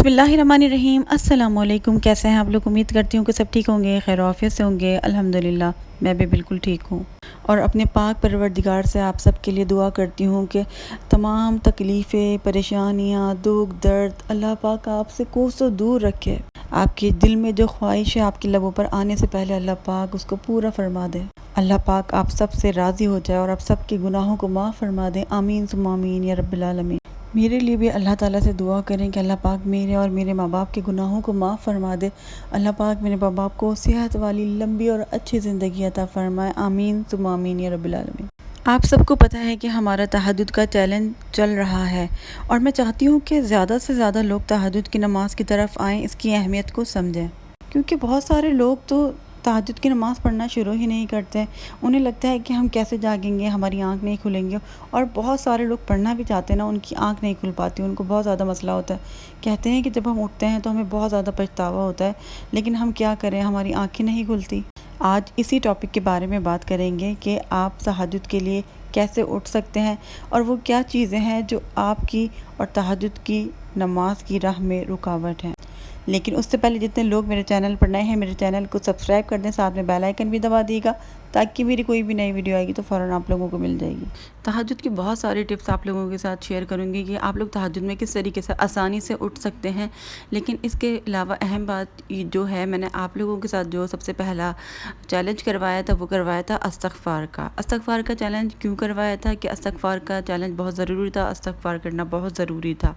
बिस्मिल्लाहिर्रहमानिर्रहीम। अस्सलाम वालेकुम। कैसे हैं आप लोग? उम्मीद करती हूँ कि सब ठीक होंगे, खैर आफियत से होंगे। अल्हम्दुलिल्लाह मैं भी बिल्कुल ठीक हूँ और अपने पाक परवरदिगार से आप सब के लिए दुआ करती हूँ कि तमाम तकलीफ़ें, परेशानियाँ, दुख दर्द अल्लाह पाक आपसे कोसों दूर रखे। आपके दिल में जो ख्वाहिश है आपके लबों पर आने से पहले अल्लाह पाक उसको पूरा फरमा दे। अल्लाह पाक आप सब से राज़ी हो जाए और आप सब के गुनाहों को माफ़ फरमा दे। आमीन सुम्मा आमीन या रब्बिल आलमीन। मेरे लिए भी अल्लाह ताला से दुआ करें कि अल्लाह पाक मेरे और मेरे माँ बाप के गुनाहों को माफ़ फरमा दे। अल्लाह पाक मेरे माँ बाप को सेहत वाली लंबी और अच्छी ज़िंदगी अता फ़रमाए। आमीन सुम्मा आमीन या रब्बिल आलमीन। आप सबको पता है कि हमारा तहज्जुद का चैलेंज चल रहा है और मैं चाहती हूँ कि ज़्यादा से ज़्यादा लोग तहज्जुद की नमाज़ की तरफ आएँ, इसकी अहमियत को समझें, क्योंकि बहुत सारे लोग तो तहज्जुद की नमाज़ पढ़ना शुरू ही नहीं करते। उन्हें लगता है कि हम कैसे जागेंगे, हमारी आँख नहीं खुलेंगी। और बहुत सारे लोग पढ़ना भी चाहते हैं ना, उनकी आँख नहीं खुल पाती, उनको बहुत ज़्यादा मसला होता है। कहते हैं कि जब हम उठते हैं तो हमें बहुत ज़्यादा पछतावा होता है, लेकिन हम क्या करें, हमारी आँखें नहीं खुलती। आज इसी टॉपिक के बारे में बात करेंगे कि आप तहज्जुद के लिए कैसे उठ सकते हैं और वो क्या चीज़ें हैं जो आपकी और तहज्जुद की नमाज की राह में रुकावट हैं। लेकिन उससे पहले जितने लोग मेरे चैनल पर नए हैं, मेरे चैनल को सब्सक्राइब कर दें, साथ में बेल आइकन भी दबा दिएगा ताकि मेरी कोई भी नई वीडियो आएगी तो फ़ौरन आप लोगों को मिल जाएगी। तहज्जुद की बहुत सारी टिप्स आप लोगों के साथ शेयर करूंगी कि आप लोग तहज्जुद में किस तरीके से आसानी से उठ सकते हैं। लेकिन इसके अलावा अहम बात जो है, मैंने आप लोगों के साथ जो सबसे पहला चैलेंज करवाया था वो करवाया था इस्तग़फ़ार का। इस्तग़फ़ार का चैलेंज क्यों करवाया था कि इस्तग़फ़ार का चैलेंज बहुत ज़रूरी था, इस्तग़फ़ार करना बहुत ज़रूरी था,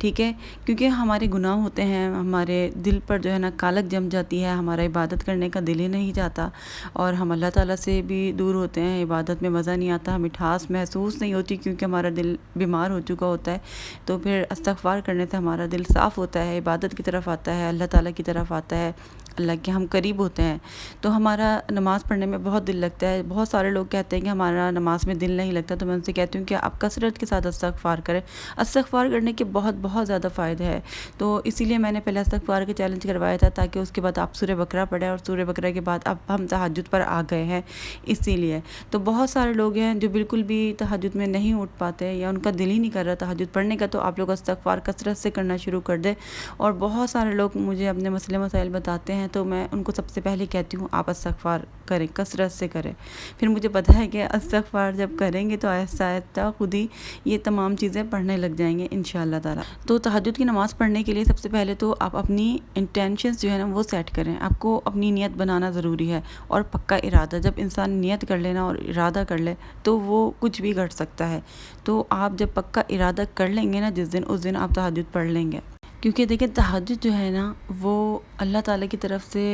ठीक है। क्योंकि हमारे गुनाह होते हैं, हमारे दिल पर जो है ना कालक जम जाती है, हमारा इबादत करने का दिल ही नहीं जाता और हम अल्लाह ताला से भी दूर होते हैं। इबादत में मज़ा नहीं आता, मिठास महसूस नहीं होती क्योंकि हमारा दिल बीमार हो चुका होता है। तो फिर इस्तग़फ़ार करने से हमारा दिल साफ़ होता है, इबादत की तरफ आता है, अल्लाह ताला की तरफ आता है, अल्लाह के हम करीब होते हैं, तो हमारा नमाज़ पढ़ने में बहुत दिल लगता है। बहुत सारे लोग कहते हैं कि हमारा नमाज़ में दिल नहीं लगता, तो मैं उनसे कहती हूँ कि आप कसरत के साथ इस्तग़फ़ार करें। इस्तग़फ़ार करने के बहुत बहुत ज़्यादा फ़ायदे हैं, तो इसीलिए मैंने पहले इस्तग़फ़ार का चैलेंज करवाया था ताकि उसके बाद आप सूरह बकरा पढ़ें और सूरह बकरा के बाद अब हम तहज्जुद पर आ गए हैं इसीलिए। तो बहुत सारे लोग हैं जो बिल्कुल भी तहज्जुद में नहीं उठ पाते या उनका दिल ही नहीं कर रहा तहज्जुद पढ़ने का, तो आप लोग इस्तग़फ़ार कसरत से करना शुरू कर दें। और बहुत सारे लोग मुझे अपने मसले मसाइल बताते हैं, तो मैं उनको सबसे पहले कहती हूँ आप इस्तग़फ़ार करें, कसरत से करें। फिर मुझे पता है कि इस्तग़फ़ार जब करेंगे तो आहिस्ता आहिस्ता खुद ही ये तमाम चीज़ें पढ़ने लग जाएंगे इंशाअल्लाह ताला। तो तहज्जुद की नमाज़ पढ़ने के लिए सबसे पहले तो आप अपनी इंटेंशंस जो है ना वो सेट करें। आपको अपनी नियत बनाना ज़रूरी है और पक्का इरादा। जब इंसान नियत कर लेना और इरादा कर ले तो वो कुछ भी कर सकता है। तो आप जब पक्का इरादा कर लेंगे ना जिस दिन, उस दिन आप तहज्जुद पढ़ लेंगे। क्योंकि देखिए तहज्जुद जो है ना वो अल्लाह ताला की तरफ से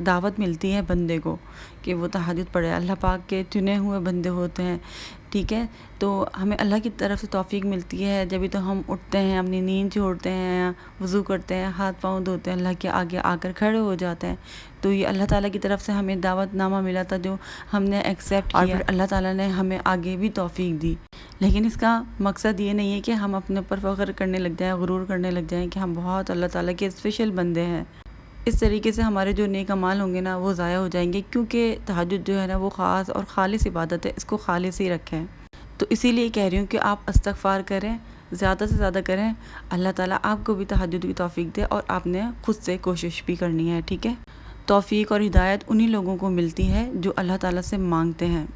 दावत मिलती है बंदे को कि वो तहज्जुद पढ़े। अल्लाह पाक के चुने हुए बंदे होते हैं, ठीक है। तो हमें अल्लाह की तरफ से तौफीक मिलती है, जब भी तो हम उठते हैं, अपनी नींद छोड़ते हैं, वज़ू करते हैं, हाथ पाँव धोते हैं, अल्लाह के आगे आकर खड़े हो जाते हैं। तो ये अल्लाह ताला की तरफ से हमें दावतनामा मिला था जो हमने एक्सेप्ट किया और फिर अल्लाह ताला ने हमें आगे भी तौफीक दी। लेकिन इसका मकसद ये नहीं है कि हम अपने ऊपर फ़ख्र करने लग जाएँ, गुरूर करने लग जाएँ कि हम बहुत अल्लाह ताला के स्पेशल बंदे हैं। इस तरीके से हमारे जो नेक अमाल होंगे ना वो ज़ाया हो जाएंगे, क्योंकि तहज्जुद जो है ना वो ख़ास और खालिस इबादत है, इसको खालिस ही रखें। तो इसीलिए कह रही हूँ कि आप इस्तग़फ़ार करें, ज़्यादा से ज़्यादा करें। अल्लाह ताला आपको भी तहज्जुद की तौफीक दे और आपने खुद से कोशिश भी करनी है, ठीक है। तौफीक और हिदायत उन्हीं लोगों को मिलती है जो अल्लाह ताला से मांगते हैं।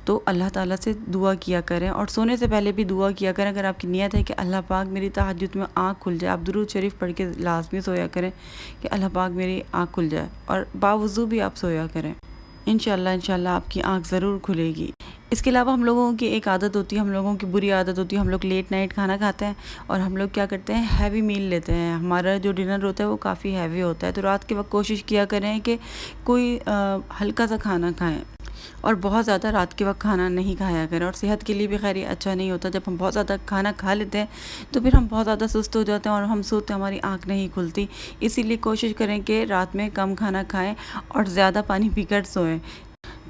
तो अल्लाह ताला से दुआ किया करें और सोने से पहले भी दुआ किया करें। अगर आपकी नियत है कि अल्लाह पाक मेरी तहज्जुद में आँख खुल जाए, आप दुरूद शरीफ पढ़ के लाजमी सोया करें कि अल्लाह पाक मेरी आँख खुल जाए, और बावज़ू भी आप सोया करें। इंशाअल्लाह आपकी आँख ज़रूर खुलेगी। इसके अलावा हम लोगों की एक आदत होती है, हम लोगों की बुरी आदत होती है, हम लोग लेट नाइट खाना खाते हैं और हम लोग क्या करते हैं, हैवी मील लेते हैं। हमारा जो डिनर होता है वो काफ़ी हैवी होता है, तो रात के वक्त कोशिश किया करें कि कोई हल्का सा खाना खाएं और बहुत ज़्यादा रात के वक्त खाना नहीं खाया करें। और सेहत के लिए भी खैर अच्छा नहीं होता। जब हम बहुत ज़्यादा खाना खा लेते हैं तो फिर हम बहुत ज़्यादा सुस्त हो जाते हैं और हम सोते हैं, हमारी आँख नहीं खुलती। इसीलिए कोशिश करें कि रात में कम खाना खाएं और ज़्यादा पानी पीकर सोएं।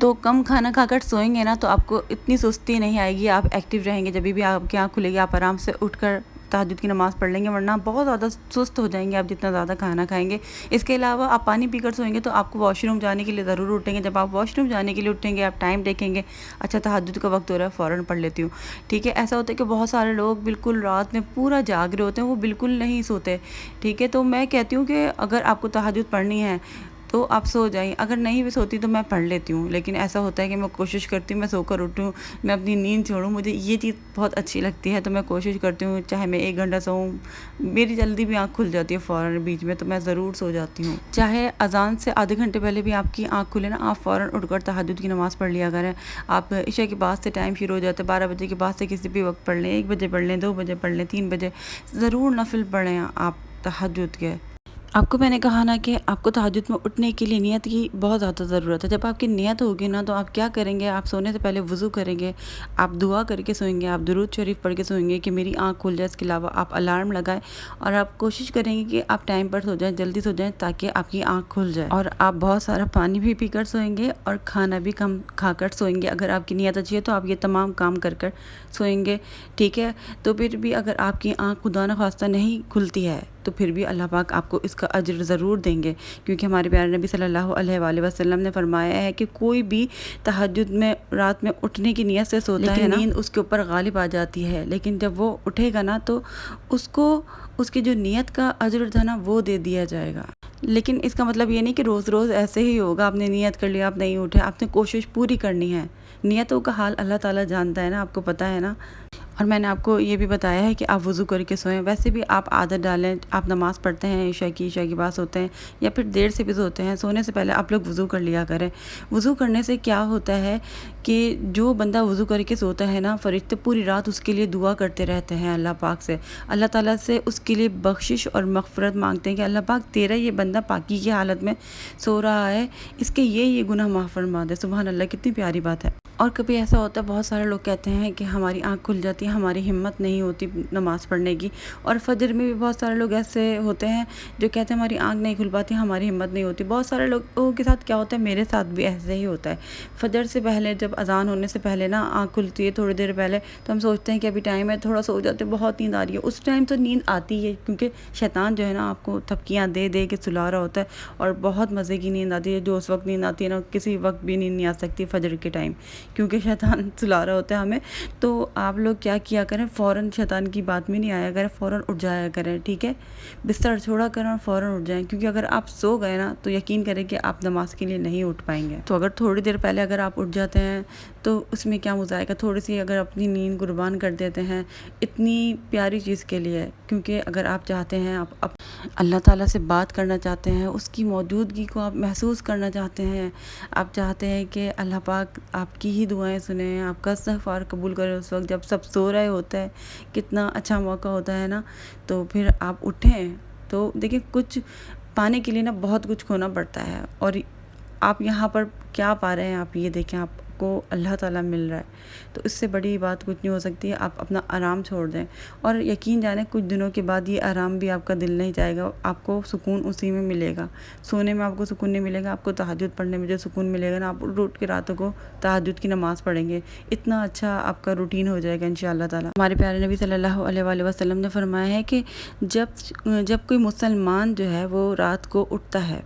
तो कम खाना खाकर सोएंगे ना तो आपको इतनी सुस्ती नहीं आएगी, आप एक्टिव रहेंगे। जब भी आपकी आँख खुलेगी आप आराम से उठकर तहज्जुद की नमाज़ पढ़ लेंगे, वरना बहुत ज़्यादा सुस्त हो जाएंगे आप जितना ज़्यादा खाना खाएंगे। इसके अलावा आप पानी पी कर सोएंगे तो आपको वॉशरूम जाने के लिए ज़रूर उठेंगे। जब आप वॉशरूम जाने के लिए उठेंगे, आप टाइम देखेंगे, अच्छा तहज्जुद का वक्त हो रहा है, फ़ौरन पढ़ लेती हूँ, ठीक है। ऐसा होता है कि बहुत सारे लोग बिल्कुल रात में पूरा जाग रहे होते हैं, वो बिल्कुल नहीं सोते, ठीक है। तो मैं कहती हूँ कि अगर आपको तहज्जुद पढ़नी है तो आप सो जाइए, अगर नहीं भी सोती तो मैं पढ़ लेती हूँ। लेकिन ऐसा होता है कि मैं कोशिश करती हूँ मैं सोकर उठूँ, मैं अपनी नींद छोड़ूँ, मुझे ये चीज़ बहुत अच्छी लगती है। तो मैं कोशिश करती हूँ चाहे मैं 1 घंटा सोऊँ, मेरी जल्दी भी आँख खुल जाती है फ़ौरन बीच में, तो मैं ज़रूर सो जाती हूँ। चाहे अज़ान से आधे घंटे पहले भी आपकी आँख खुले ना, आप फ़ौरन उठकर तहज्जुद की नमाज़ पढ़ लिया करें। आप इशा के बाद से टाइम शुरू हो जाता है, 12 बजे के बाद से किसी भी वक्त पढ़ लें, 1 बजे पढ़ लें, 2 बजे पढ़ लें, 3 बजे, ज़रूर नफ़िल पढ़ें आप तहज्जुद के। आपको मैंने कहा ना कि आपको तहज्जुद में उठने के लिए नियत की बहुत ज़्यादा ज़रूरत है। जब आपकी नियत होगी ना, तो आप क्या करेंगे, आप सोने से पहले वज़ू करेंगे, आप दुआ करके सोएंगे, आप दुरूद शरीफ पढ़ के सोएंगे कि मेरी आँख खुल जाए। इसके अलावा आप अलार्म लगाएं और आप कोशिश करेंगे कि आप टाइम पर सो जाएं, जल्दी सो जाएं, ताकि आपकी आँख खुल जाए। और आप बहुत सारा पानी भी पी कर सोएंगे और खाना भी कम खाकर सोएंगे। अगर आपकी नियत अच्छी है तो आप ये तमाम काम कर कर सोएंगे, ठीक है। तो फिर भी अगर आपकी आँख खुदा न खास्ता नहीं खुलती है, तो फिर भी अल्लाह पाक आपको इसका अजर ज़रूर देंगे, क्योंकि हमारे प्यारे नबी सल्लल्लाहु अलैहि वसल्लम ने फरमाया है कि कोई भी तहज्जुद में रात में उठने की नियत से सोता है ना, नींद उसके ऊपर गालिब आ जाती है, लेकिन जब वो उठेगा ना तो उसको उसकी जो नियत का अजर था ना वो दे दिया जाएगा। लेकिन इसका मतलब ये नहीं कि रोज़ रोज़ ऐसे ही होगा, आपने नियत कर लिया आप नहीं उठे, आपने कोशिश पूरी करनी है। नियतों का हाल अल्लाह ताला जानता है ना, आपको पता है ना। और मैंने आपको ये भी बताया है कि आप वज़ू करके सोएं। वैसे भी आप आदत डालें, आप नमाज़ पढ़ते हैं ईशा के बाद सोते हैं या फिर देर से भी सोते हैं, सोने से पहले आप लोग वज़ू कर लिया करें। वज़ू करने से क्या होता है कि जो बंदा वज़ू करके सोता है ना, फ़रिश्ते पूरी रात उसके लिए दुआ करते रहते हैं अल्लाह पाक से। अल्लाह ताला से उसके लिए बख्शिश और मग़फ़िरत मांगते हैं कि अल्लाह पाक तेरा ये बंदा पाकी की हालत में सो रहा है, इसके ये गुनाह माफ़ फरमा दे। सुबहान अल्लाह, कितनी प्यारी बात है। और कभी ऐसा होता है, बहुत सारे लोग कहते हैं कि हमारी आँख खुल जाती है, हमारी हिम्मत नहीं होती नमाज़ पढ़ने की। और फजर में भी बहुत सारे लोग ऐसे होते हैं जो कहते हैं हमारी आँख नहीं खुल पाती, हमारी हिम्मत नहीं होती। बहुत सारे लोगों के साथ क्या होता है, मेरे साथ भी ऐसे ही होता है। फजर से पहले, जब अज़ान होने से पहले ना आँख खुलती है थोड़ी देर पहले, तो हम सोचते हैं कि अभी टाइम है, थोड़ा सो जाते हैं, बहुत नींद आ रही है। उस टाइम तो नींद आती है, क्योंकि शैतान जो है ना आपको थपकियाँ दे दे के सुला रहा होता है, और बहुत मज़े की नींद आती है। जो उस वक्त नींद आती है ना, किसी वक्त भी नींद नहीं आ सकती फजर के टाइम, क्योंकि शैतान सुला रहा होता है हमें। तो आप लोग क्या किया करें, फ़ौरन शैतान की बात में नहीं आया करें, फ़ौरन उठ जाया करें, ठीक है। बिस्तर छोड़ा करें और फ़ौरन उठ जाएं, क्योंकि अगर आप सो गए ना तो यकीन करें कि आप नमाज के लिए नहीं उठ पाएंगे। तो अगर थोड़ी देर पहले अगर आप उठ जाते हैं तो उसमें क्या मज़ा आएगा। थोड़ी सी अगर अपनी नींद कुर्बान कर देते हैं इतनी प्यारी चीज़ के लिए, क्योंकि अगर आप चाहते हैं, आप अल्लाह ताला से बात करना चाहते हैं, उसकी मौजूदगी को आप महसूस करना चाहते हैं, आप चाहते हैं कि अल्लाह पाक आपकी ही दुआएं सुने, आपका इस्तिग़फ़ार कबूल करे उस वक्त जब सब सो रहे होते हैं, कितना अच्छा मौका होता है ना। तो फिर आप उठें तो देखिए, कुछ पाने के लिए ना बहुत कुछ खोना पड़ता है, और आप यहाँ पर क्या पा रहे हैं, आप ये देखें, आपको अल्लाह ताला मिल रहा है, तो इससे बड़ी बात कुछ नहीं हो सकती है। आप अपना आराम छोड़ दें, और यकीन जाने कुछ दिनों के बाद ये आराम भी आपका दिल नहीं जाएगा, आपको सुकून उसी में मिलेगा। सोने में आपको सुकून नहीं मिलेगा, आपको तहज्जुद पढ़ने में जो सुकून मिलेगा ना, आप उठ के रातों को तहज्जुद की नमाज़ पढ़ेंगे, इतना अच्छा आपका रूटीन हो जाएगा इंशाअल्लाह ताला। हमारे प्यारे नबी सल्लल्लाहु अलैहि वसल्लम ने फरमाया है कि जब कोई मुसलमान जो है वो रात को उठता है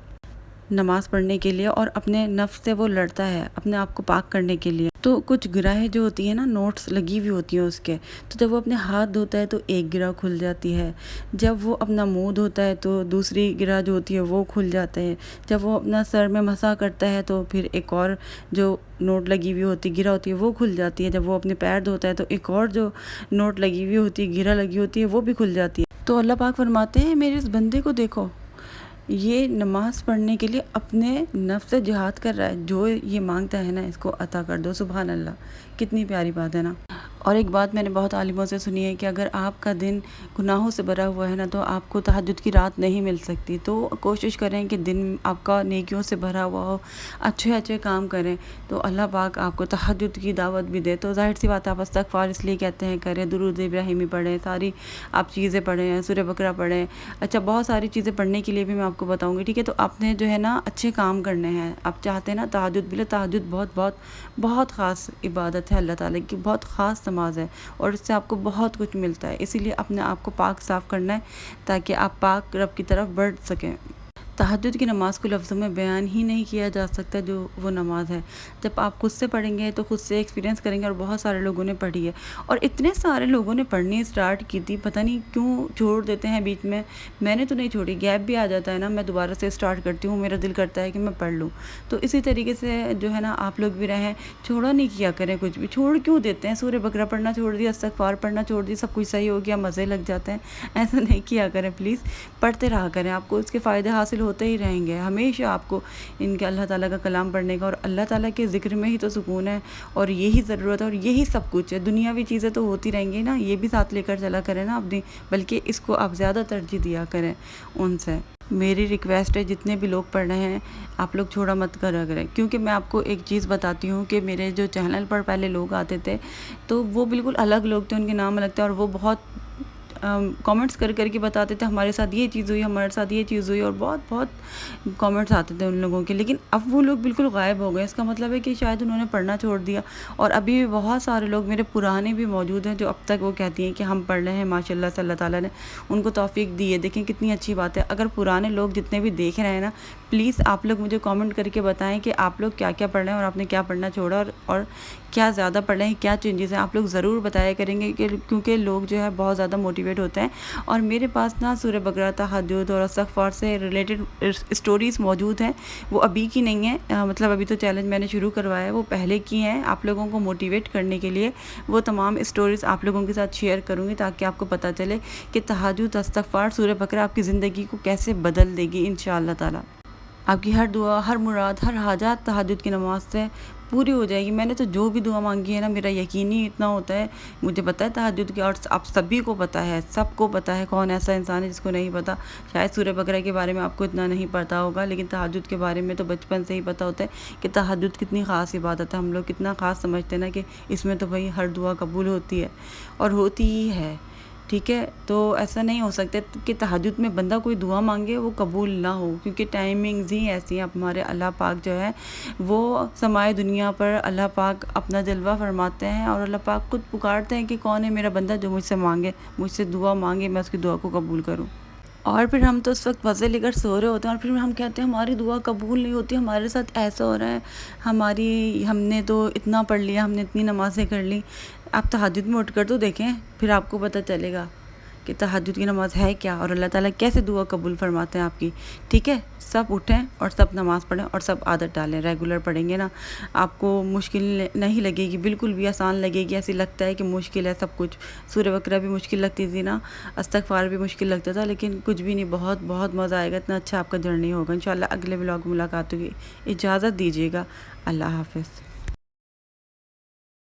नमाज़ पढ़ने के लिए और अपने नफ्स से वो लड़ता है, अपने आप को पाक करने के लिए, तो कुछ गिराहें जो होती हैं ना, नोट्स लगी हुई होती हैं उसके, तो जब वो अपने हाथ धोता है तो एक गिरा खुल जाती है, जब वो अपना मुंह धोता है तो दूसरी गिरा जो होती है वो खुल जाते हैं, जब वो अपना सर में मसा करता है तो फिर एक और जो नोट लगी हुई होती गिरा होती है वो खुल जाती है, जब वो अपने पैर धोता है तो एक और जो नोट लगी हुई होती है, गिरा लगी होती है, वो भी खुल जाती है। तो अल्लाह पाक फरमाते हैं, मेरे इस बंदे को देखो, ये नमाज़ पढ़ने के लिए अपने नफ्स से जिहाद कर रहा है, जो ये मांगता है ना इसको अता कर दो। सुभान अल्लाह, कितनी प्यारी बात है ना। और एक बात मैंने बहुत आलिमों से सुनी है कि अगर आपका दिन गुनाहों से भरा हुआ है ना, तो आपको तहज्जुद की रात नहीं मिल सकती। तो कोशिश करें कि दिन आपका नेकियों से भरा हुआ हो, अच्छे अच्छे काम करें, तो अल्लाह पाक आपको तहज्जुद की दावत भी दे। तो ज़ाहिर सी बात, आप इस्तिग़फ़ार इसलिए कहते हैं करें, दुरूद इब्राहिमी पढ़ें, सारी आप चीज़ें पढ़ें, सूरह बकरा पढ़ें, अच्छा बहुत सारी चीज़ें पढ़ने के लिए भी मैं आपको बताऊँगी, ठीक है। तो आपने जो है ना अच्छे काम करने हैं, आप चाहते हैं ना तहज्जुद, बिला तहज्जुद बहुत बहुत बहुत ख़ास इबादत है, अल्लाह ताला की बहुत ख़ास خاص نماز ہے اور اس سے آپ کو بہت کچھ ملتا ہے، اسی لیے اپنے آپ کو پاک صاف کرنا ہے تاکہ آپ پاک رب کی طرف بڑھ سکیں۔ تہجد کی نماز کو لفظوں میں بیان ہی نہیں کیا جا سکتا جو وہ نماز ہے۔ جب آپ خود سے پڑھیں گے تو خود سے ایکسپیرینس کریں گے، اور بہت سارے لوگوں نے پڑھی ہے اور اتنے سارے لوگوں نے پڑھنی اسٹارٹ کی تھی، پتہ نہیں کیوں چھوڑ دیتے ہیں بیچ میں نے تو نہیں چھوڑی، گیپ بھی آ جاتا ہے نا، میں دوبارہ سے اسٹارٹ کرتی ہوں، میرا دل کرتا ہے کہ میں پڑھ لوں۔ تو اسی طریقے سے جو ہے نا آپ لوگ بھی رہیں، چھوڑا نہیں کیا کریں کچھ بھی، چھوڑ کیوں دیتے ہیں؟ سورہ بقرہ پڑھنا چھوڑ دیا، استغفار پڑھنا چھوڑ دیا، سب کچھ صحیح ہو گیا، مزے لگ جاتے ہیں، ایسا نہیں کیا کریں پلیز، پڑھتے رہا کریں، آپ کو اس کے فائدے حاصل ہوتے ہی رہیں گے ہمیشہ۔ آپ کو ان کے اللہ تعالیٰ کا کلام پڑھنے کا اور اللہ تعالیٰ کے ذکر میں ہی تو سکون ہے، اور یہی ضرورت ہے اور یہی سب کچھ ہے۔ دنیاوی چیزیں تو ہوتی رہیں گی نا، یہ بھی ساتھ لے کر چلا کریں نا اپنی، بلکہ اس کو آپ زیادہ ترجیح دیا کریں ان سے۔ میری ریکویسٹ ہے جتنے بھی لوگ پڑھ رہے ہیں آپ لوگ چھوڑا مت کرا کریں، کیونکہ میں آپ کو ایک چیز بتاتی ہوں کہ میرے جو چینل پر پہلے لوگ آتے تھے تو وہ بالکل الگ لوگ تھے، ان کے نام الگ تھے، اور وہ بہت کامنٹس کر کے بتاتے تھے ہمارے ساتھ یہ چیز ہوئی، ہمارے ساتھ یہ چیز ہوئی، اور بہت کامنٹس آتے تھے ان لوگوں کے، لیکن اب وہ لوگ بالکل غائب ہو گئے۔ اس کا مطلب ہے کہ شاید انہوں نے پڑھنا چھوڑ دیا، اور ابھی بھی بہت سارے لوگ میرے پرانے بھی موجود ہیں جو اب تک وہ کہتی ہیں کہ ہم پڑھ رہے ہیں، ماشاء اللہ سے اللہ تعالیٰ نے ان کو توفیق دی ہے۔ دیکھیں کتنی اچھی بات ہے۔ اگر پرانے لوگ جتنے بھی دیکھ رہے ہیں نا، پلیز آپ لوگ مجھے کامنٹ کر کے بتائیں کہ آپ لوگ کیا کیا پڑھ رہے ہیں اور آپ نے کیا پڑھنا چھوڑا، اور کیا زیادہ پڑھ رہے ہیں، کیا چینجز ہیں، آپ لوگ ضرور بتایا کریں گے کیونکہ لوگ جو ہے بہت زیادہ موٹیویٹ ہوتے ہیں۔ اور میرے پاس نا سورہ بقرہ، تہجد اور استغفار سے ریلیٹڈ اسٹوریز موجود ہیں، وہ ابھی کی نہیں ہیں، مطلب ابھی تو چیلنج میں نے شروع کروایا ہے، وہ پہلے کی ہیں، آپ لوگوں کو موٹیویٹ کرنے کے لیے وہ تمام اسٹوریز آپ لوگوں کے ساتھ شیئر کروں گی تاکہ آپ کو پتہ چلے کہ تہجد، استغفار، سورہ بقرہ آپ کی زندگی کو کیسے بدل دے گی انشاءاللہ تعالی۔ آپ کی ہر دعا، ہر مراد، ہر حاجات تہجد کی نماز سے پوری ہو جائے گی۔ میں نے تو جو بھی دعا مانگی ہے نا، میرا یقینی اتنا ہوتا ہے، مجھے پتہ ہے تہجد کی، اور آپ سبھی کو پتہ ہے، سب کو پتہ ہے، کون ایسا انسان ہے جس کو نہیں پتہ؟ شاید سورہ بقرہ کے بارے میں آپ کو اتنا نہیں پتہ ہوگا، لیکن تہجد کے بارے میں تو بچپن سے ہی پتہ ہوتا ہے کہ تہجد کتنی خاص عبادت ہے، ہم لوگ کتنا خاص سمجھتے ہیں نا کہ اس میں تو بھائی ہر دعا قبول ہوتی ہے، اور ہوتی ہی ہے، ٹھیک ہے؟ تو ایسا نہیں ہو سکتا کہ تہجد میں بندہ کوئی دعا مانگے وہ قبول نہ ہو، کیونکہ ٹائمنگز ہی ایسی ہیں۔ ہمارے اللہ پاک جو ہے وہ سمائے دنیا پر اللہ پاک اپنا جلوہ فرماتے ہیں، اور اللہ پاک خود پکارتے ہیں کہ کون ہے میرا بندہ جو مجھ سے مانگے، مجھ سے دعا مانگے، میں اس کی دعا کو قبول کروں۔ اور پھر ہم تو اس وقت مزے لے کر سو رہے ہوتے ہیں، اور پھر ہم کہتے ہیں ہماری دعا قبول نہیں ہوتی، ہمارے ساتھ ایسا ہو رہا ہے، ہم نے تو اتنا پڑھ لیا، ہم نے اتنی نمازیں کر لی۔ آپ تہجد میں اٹھ کر تو دیکھیں، پھر آپ کو پتہ چلے گا کہ تہجد کی نماز ہے کیا، اور اللہ تعالیٰ کیسے دعا قبول فرماتے ہیں آپ کی، ٹھیک ہے؟ سب اٹھیں اور سب نماز پڑھیں، اور سب عادت ڈالیں، ریگولر پڑھیں گے نا، آپ کو مشکل نہیں لگے گی، بالکل بھی آسان لگے گی۔ ایسی لگتا ہے کہ مشکل ہے سب کچھ، سورہ بقرہ بھی مشکل لگتی تھی نا، استغفار بھی مشکل لگتا تھا، لیکن کچھ بھی نہیں، بہت بہت مزہ آئے گا، اتنا اچھا آپ کا جرنی ہوگا۔ انشاءاللہ اگلے ولاگ میں ملاقات ہوگی، اجازت دیجیے گا، اللہ حافظ۔